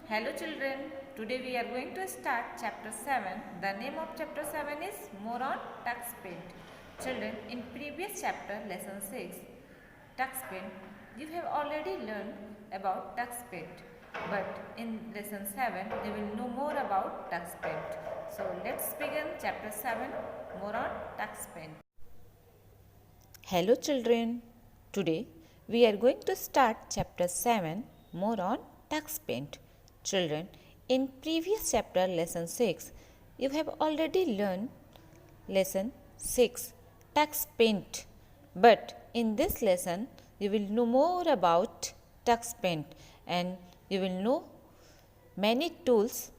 Hello children, today we are going to start chapter 7. The name of chapter 7 is More on Tux Paint. Children, in previous chapter lesson 6, Tux Paint, you have already learned about Tux Paint. But in lesson 7, you will know more about Tux Paint. So let's begin chapter 7, More on Tux Paint. Hello children, today we are going to start chapter 7 more on tux paint. Children, in previous chapter lesson 6 you have already learned lesson 6 tux paint, but in this lesson you will know more about tux paint and you will know many tools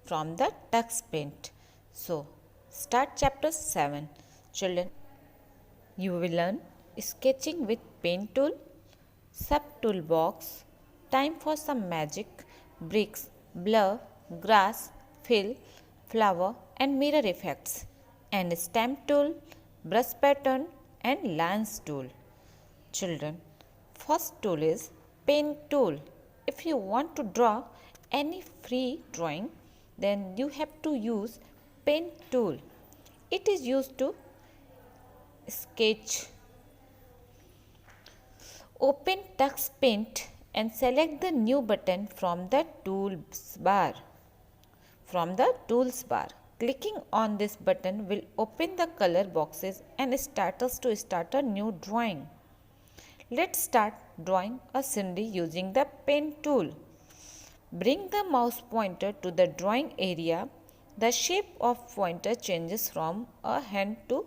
from the tux paint. So start chapter 7. Children, you will learn sketching with pen tool, sub toolbox, time for some magic, bricks, blur, grass, fill, flower and mirror effects, and stamp tool, brush pattern and lines tool. Children, first tool is pen tool. If you want to draw any free drawing, then you have to use pen tool. It is used to sketch. Open Tux Paint and select the new button from the tools bar. Clicking on this button will open the color boxes and start us to start a new drawing. Let's start drawing a scenery using the pen tool. Bring the mouse pointer to the drawing area. The shape of pointer changes from a hand to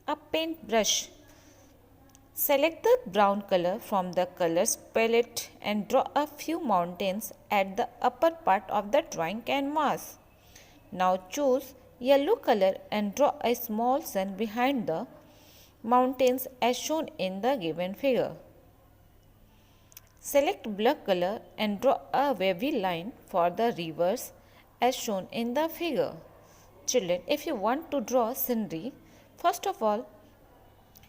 a paintbrush. Select the brown color from the colors palette and draw a few mountains at the upper part of the drawing canvas. Now choose yellow color and draw a small sun behind the mountains as shown in the given figure. Select black color and draw a wavy line for the rivers as shown in the figure. Children, if you want to draw scenery, first of all,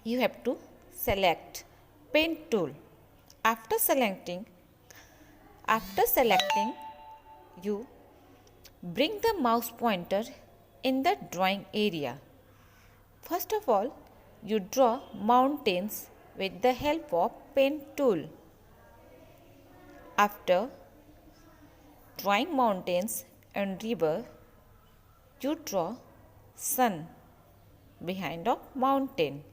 you have to select pen tool. After selecting, you bring the mouse pointer in the drawing area. First of all, you draw mountains with the help of pen tool. After drawing mountains and river, you draw sun behind a mountain.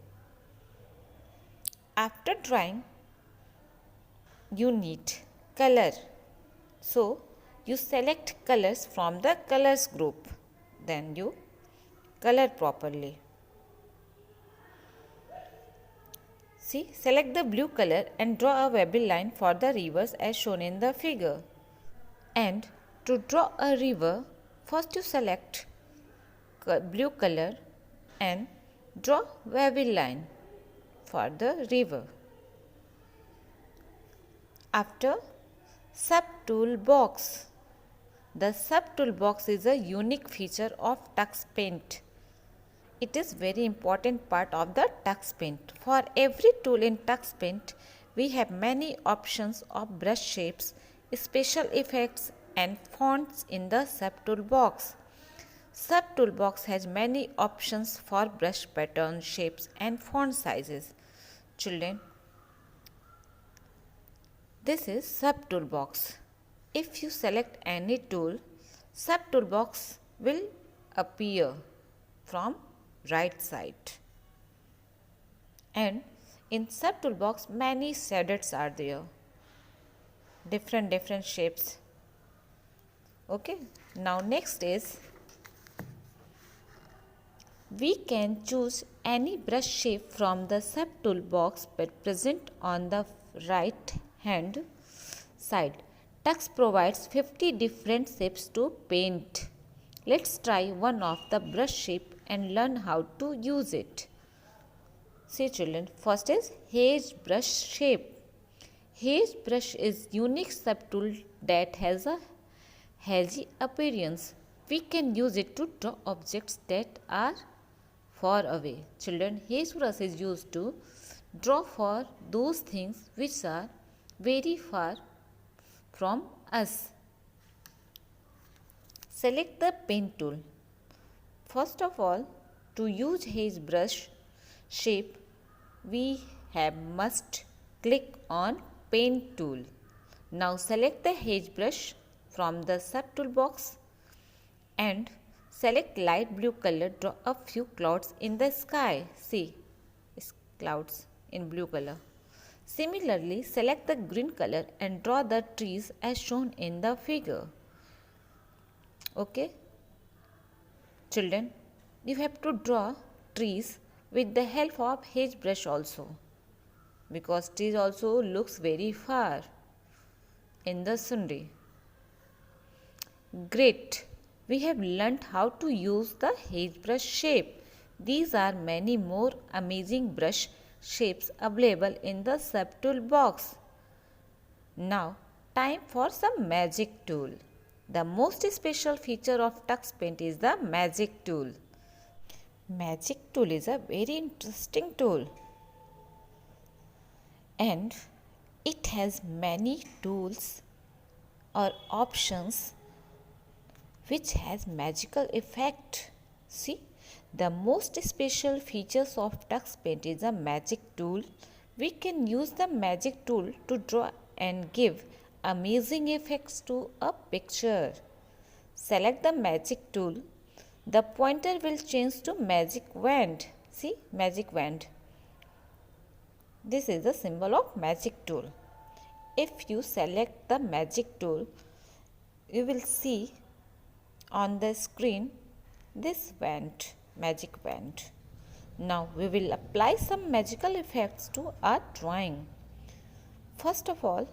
After drawing, you need color. So, you select colors from the colors group. Then you color properly. See, select the blue color and draw a wavy line for the rivers as shown in the figure. And to draw a river, first you select blue color and draw wavy line for the river. After sub tool box. The sub tool box is a unique feature of Tux Paint. It is very important part of the Tux Paint. For every tool in Tux Paint, we have many options of brush shapes, special effects and fonts in the sub tool box. Sub tool box has many options for brush pattern, shapes and font sizes. Children, this is sub tool box. If you select any tool, sub tool box will appear from right side. And in sub tool box many shaders are there. Different shapes. Okay. Now next is we can choose any brush shape from the sub tool box present on the right hand side. Tux provides 50 different shapes to paint. Let's try one of the brush shape and learn how to use it. See children, first is haze brush shape. Haze brush is unique sub tool that has a hazy appearance. We can use it to draw objects that are far away. Children, haze brush is used to draw for those things which are very far from us. Select the pen tool. First of all, to use haze brush shape, we must click on pen tool. Now select the haze brush from the sub toolbox and select light blue color. Draw a few clouds in the sky. See, clouds in blue color. Similarly, select the green color and draw the trees as shown in the figure. Okay? Children, you have to draw trees with the help of haze brush also, because trees also looks very far in the scenery. Great! We have learnt how to use the haze brush shape. These are many more amazing brush shapes available in the subtool box. Now, time for some magic tool. The most special feature of Tux Paint is the magic tool. Magic tool is a very interesting tool, and it has many tools or options which has magical effect. See, the most special features of Tux Paint is a magic tool. We can use the magic tool to draw and give amazing effects to a picture. Select the magic tool. The pointer will change to magic wand. See, magic wand. This is the symbol of magic tool. If you select the magic tool, you will see on the screen this wand, magic wand. Now we will apply some magical effects to our drawing. First of all,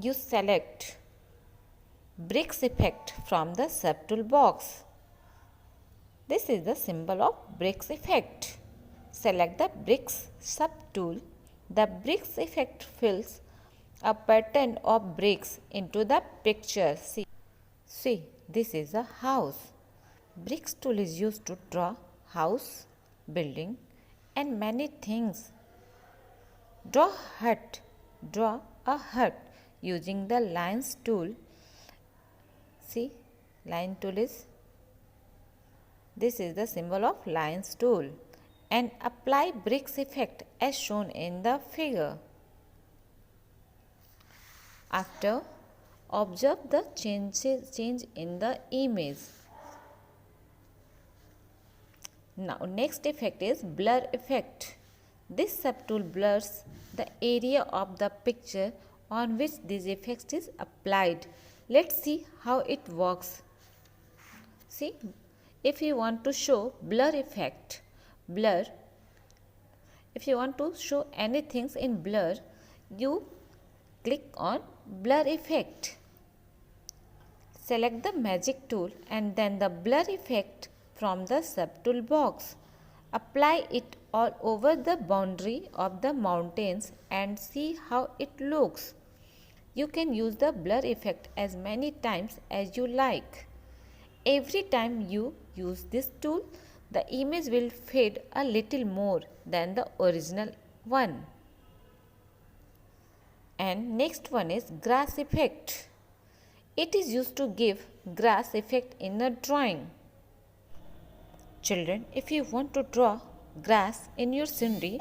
you select bricks effect from the subtool box. This is the symbol of bricks effect. Select the bricks subtool. The bricks effect fills a pattern of bricks into the picture. See, this is a house. Bricks tool is used to draw house, building and many things. Draw a hut using the lines tool. See, line tool is, this is the symbol of lines tool, and apply bricks effect as shown in the figure. After, observe the change in the image. Now next effect is blur effect. This subtool blurs the area of the picture on which this effect is applied. Let's see how it works. See, if you want to show blur effect, if you want to show anything in blur, you click on blur effect. Select the magic tool and then the blur effect from the subtool box. Apply it all over the boundary of the mountains and see how it looks. You can use the blur effect as many times as you like. Every time you use this tool, the image will fade a little more than the original one. And next one is grass effect. It is used to give grass effect in a drawing. Children, if you want to draw grass in your scenery,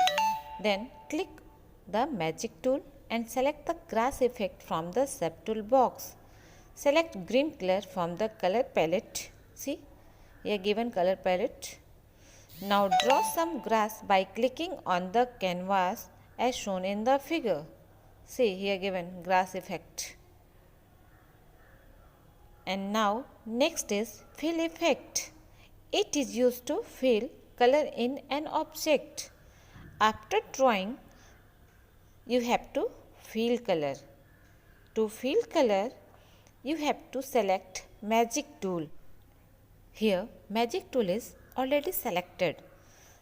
then click the magic tool and select the grass effect from the subtool box. Select green color from the color palette. See, here given color palette. Now draw some grass by clicking on the canvas as shown in the figure. See, here given grass effect. And now next is fill effect. It is used to fill color in an object. After drawing, you have to fill color. To fill color, you have to select magic tool. Here magic tool is already selected.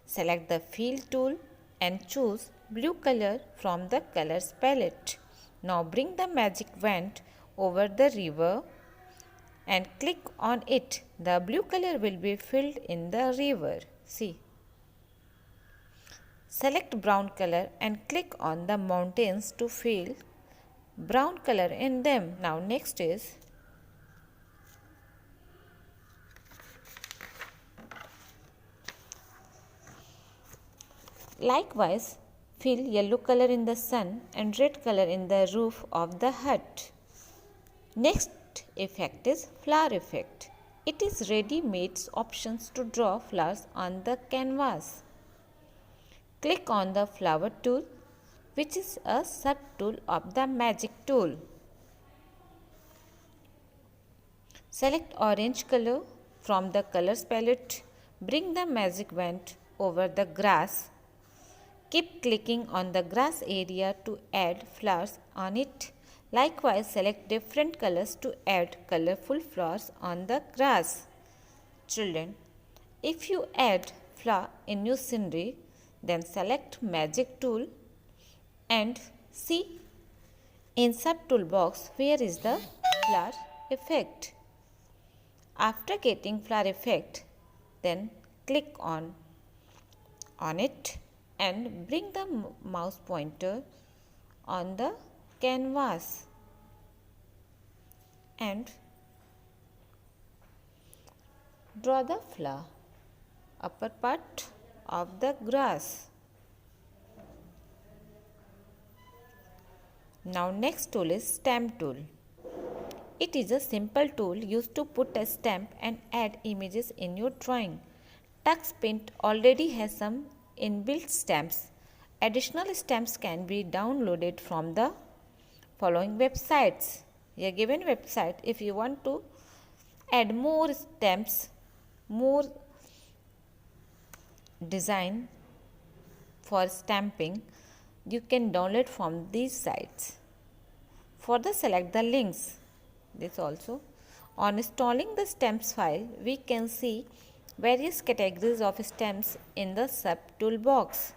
Select the fill tool and choose blue color from the colors palette. Now bring the magic wand over the river and click on it. The blue color will be filled in the river. See. Select brown color and click on the mountains to fill brown color in them. Now next is Likewise, fill yellow color in the sun and red color in the roof of the hut. Next effect is flower effect. It is ready-made options to draw flowers on the canvas. Click on the flower tool, which is a sub-tool of the magic tool. Select orange color from the colors palette. Bring the magic wand over the grass. Keep clicking on the grass area to add flowers on it. Likewise, select different colors to add colorful flowers on the grass. Children, if you add flower in your scenery, then select magic tool and see in sub-tool box where is the flower effect. After getting flower effect, then click on it and bring the mouse pointer on the canvas and draw the flower upper part of the grass. Now next tool is stamp tool. It is a simple tool used to put a stamp and add images in your drawing. TuxPaint already has some inbuilt stamps. Additional stamps can be downloaded from the following websites. A given website, if you want to add more stamps, more design for stamping, you can download from these sites. Further, select the links. This also. On installing the stamps file, we can see various categories of stamps in the sub-tool box.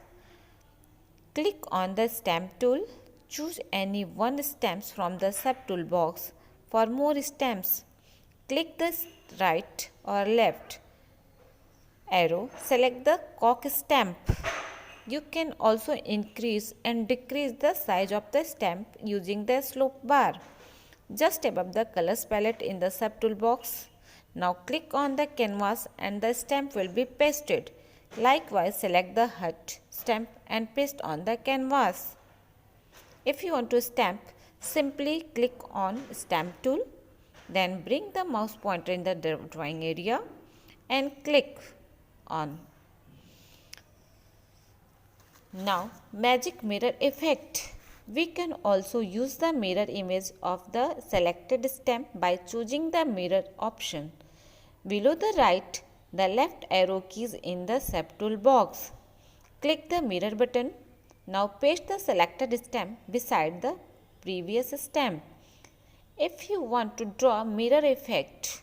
Click on the stamp tool. Choose any one stamps from the sub-tool box. For more stamps, click the right or left arrow. Select the cork stamp. You can also increase and decrease the size of the stamp using the slope bar just above the colors palette in the sub-tool box. Now click on the canvas and the stamp will be pasted. Likewise, select the hut stamp and paste on the canvas. If you want to stamp, simply click on stamp tool, then bring the mouse pointer in the drawing area and click on. Now magic mirror effect. We can also use the mirror image of the selected stamp by choosing the mirror option. Below the right, the left arrow keys in the sub-tool box. Click the mirror button. Now paste the selected stamp beside the previous stamp. If you want to draw mirror effect,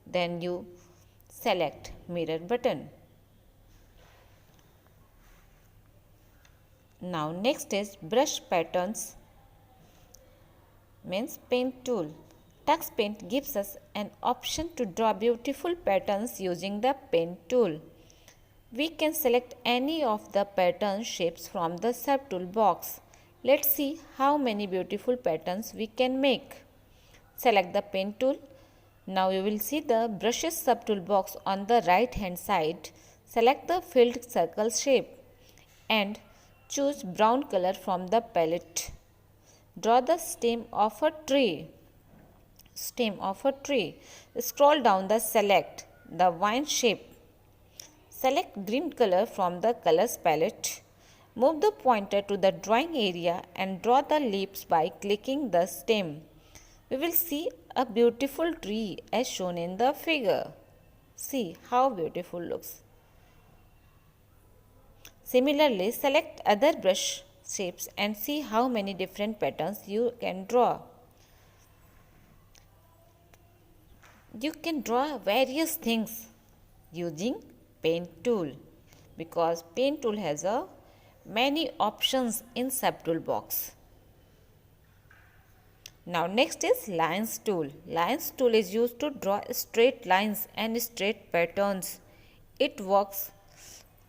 then you select mirror button. Now next is brush patterns, means paint tool. TuxPaint gives us an option to draw beautiful patterns using the paint tool. We can select any of the pattern shapes from the sub-tool box. Let's see how many beautiful patterns we can make. Select the paint tool. Now you will see the brushes sub-tool box on the right hand side. Select the filled circle shape and choose brown color from the palette. Draw the stem of a tree. Scroll down the select the vine shape. Select green color from the colors palette. Move the pointer to the drawing area and draw the leaves by clicking the stem. We will see a beautiful tree as shown in the figure. See how beautiful looks. Similarly, select other brush shapes and see how many different patterns you can draw. You can draw various things using paint tool because paint tool has many options in sub-tool box. Now next is lines tool. Lines tool is used to draw straight lines and straight patterns. It works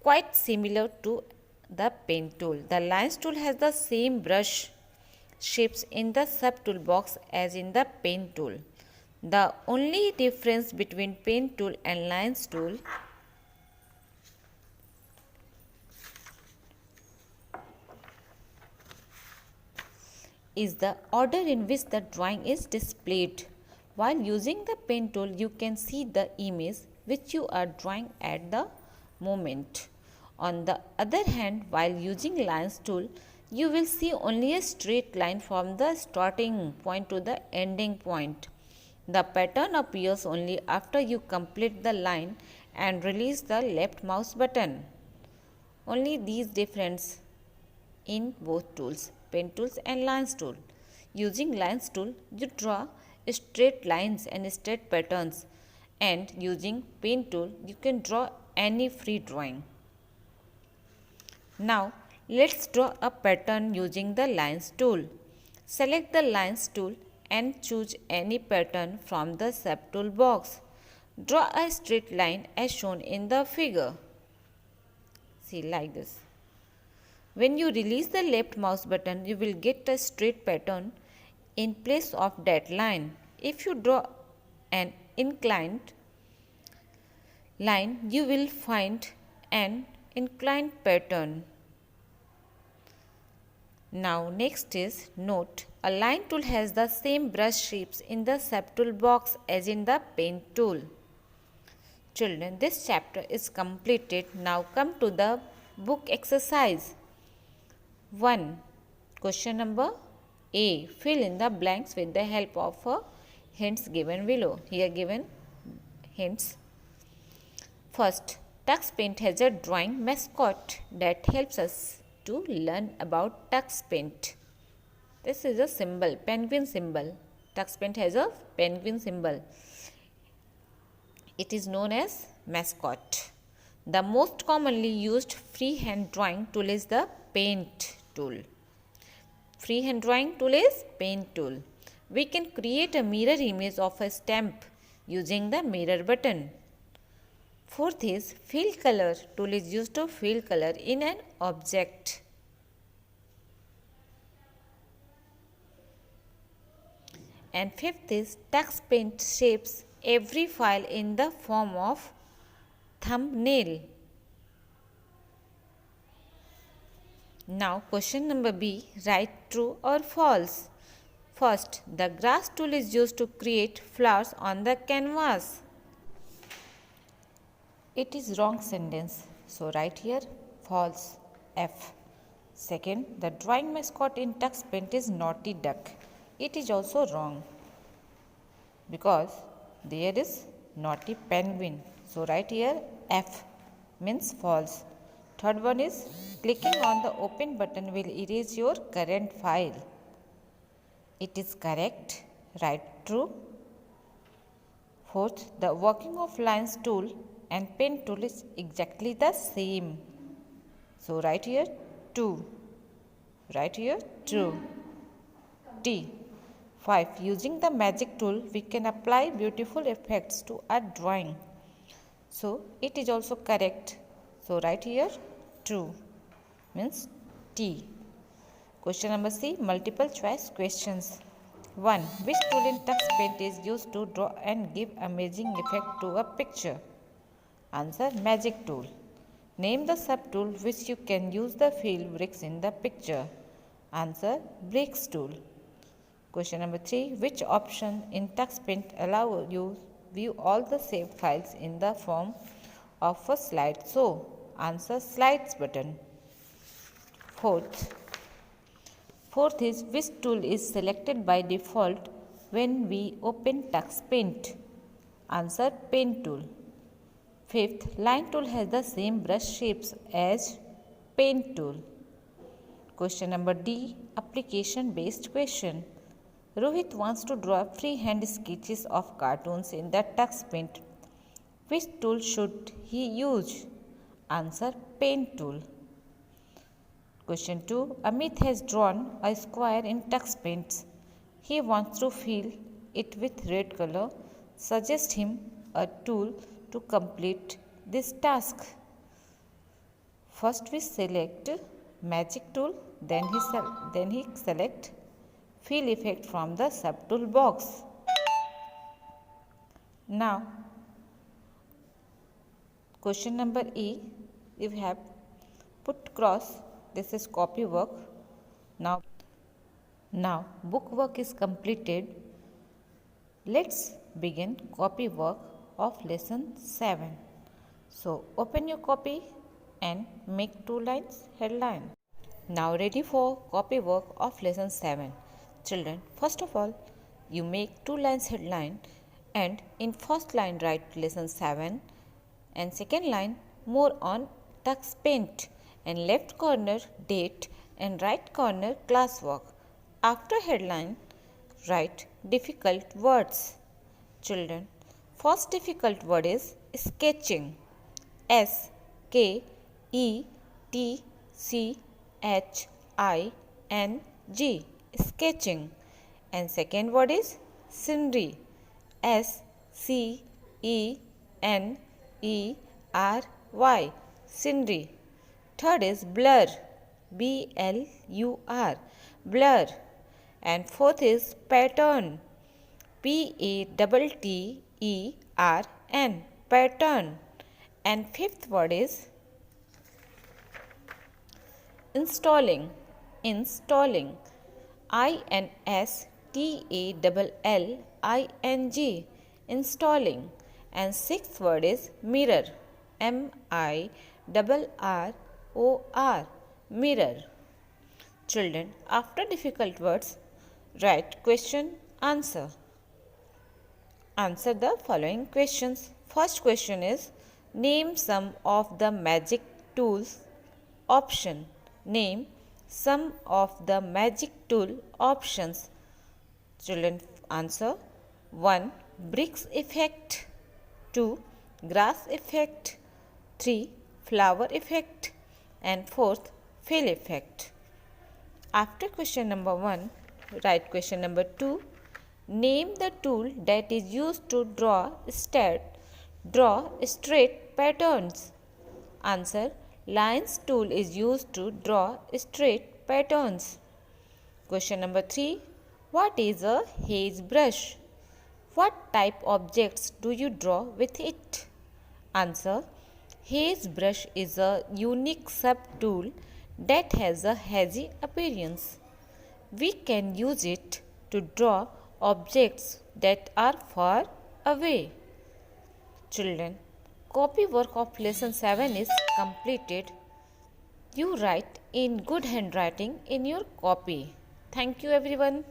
quite similar to the paint tool. The lines tool has the same brush shapes in the sub-tool box as in the paint tool. The only difference between paint tool and lines tool is the order in which the drawing is displayed. While using the pen tool, you can see the image which you are drawing at the moment. On the other hand, while using lines tool, you will see only a straight line from the starting point to the ending point. The pattern appears only after you complete the line and release the left mouse button. Only these difference in both tools, pen tools and lines tool. Using lines tool, you draw straight lines and straight patterns, and using pen tool, you can draw any free drawing. Now, let's draw a pattern using the lines tool. Select the lines tool and choose any pattern from the subtool box. Draw a straight line as shown in the figure. See, like this. When you release the left mouse button, you will get a straight pattern in place of that line. If you draw an inclined line, you will find an inclined pattern. Now next is note, a line tool has the same brush shapes in the subtool box as in the pen tool. Children, this chapter is completed. Now come to the book exercise. 1. Question number A. Fill in the blanks with the help of hints given below. Here given hints. First, Tux Paint has a drawing mascot that helps us to learn about Tux Paint. This is a symbol, penguin symbol. Tux Paint has a penguin symbol. It is known as mascot. The most commonly used freehand drawing tool is the paint tool. Freehand drawing tool is paint tool. We can create a mirror image of a stamp using the mirror button. Fourth is fill color tool is used to fill color in an object. And fifth is Tux Paint shapes every file in the form of thumbnail. Now question number B, write true or false. First, the grass tool is used to create flowers on the canvas. It is wrong sentence, so write here false, F. Second, the drawing mascot in Tux Paint is Naughty Duck. It is also wrong because there is Naughty Penguin. So write here F, means false. Third one is clicking on the open button will erase your current file. It is correct. Write true. Fourth, the working of lines tool and pen tool is exactly the same. So write here 2. Write here true. T. 5. Using the magic tool, we can apply beautiful effects to a drawing. So it is also correct. So write here true, means T. Question number C, multiple choice questions. 1. Which tool in Tux Paint is used to draw and give amazing effect to a picture? Answer, magic tool. Name the subtool which you can use the fill bricks in the picture. Answer, bricks tool. Question number 3. Which option in Tux Paint allow you view all the saved files in the form of a slideshow? Answer, slides button. Fourth is which tool is selected by default when we open Tux Paint? Answer, pen tool. Fifth, line tool has the same brush shapes as pen tool. Question number D, application based question. Rohit wants to draw freehand sketches of cartoons in the Tux Paint. Which tool should he use? Answer, pen tool. Question 2. Amit has drawn a square in Tux Paint. He wants to fill it with red color. Suggest him a tool to complete this task. First we select magic tool, then he select fill effect from the subtool box. Now question number E, we have put cross. This is copy work. Now Now book work is completed. Let's begin copy work of lesson 7. So open your copy and make 2 lines headline. Now ready for copy work of lesson 7. Children, first of all, you make 2 lines headline and in first line write lesson 7 and second line more on tux paint and left corner date and right corner classwork. After headline, write difficult words. Children, first difficult word is sketching. S K E T C H I N G, sketching. And second word is scenery. S C E N E R Y, scenery. Third is blur. B L U R, blur. And fourth is pattern. P A T T E R N, pattern. And fifth word is installing. Installing. I N S T A L L I N G, installing. And sixth word is mirror. M I R R O R, mirror. Children, after difficult words, write question answer. Answer the following questions. First question is, name some of the magic tools. Option. Name some of the magic tool options. Children, answer. 1. Bricks effect. 2. Grass effect. 3. Flower effect. And 4th, fill effect. After question number 1, write question number 2. Name the tool that is used to draw straight patterns. Answer. Lines tool is used to draw straight patterns. Question number 3. What is a haze brush? What type of objects do you draw with it? Answer. Haze brush is a unique sub-tool that has a hazy appearance. We can use it to draw objects that are far away. Children, copy work of lesson 7 is completed. You write in good handwriting in your copy. Thank you everyone.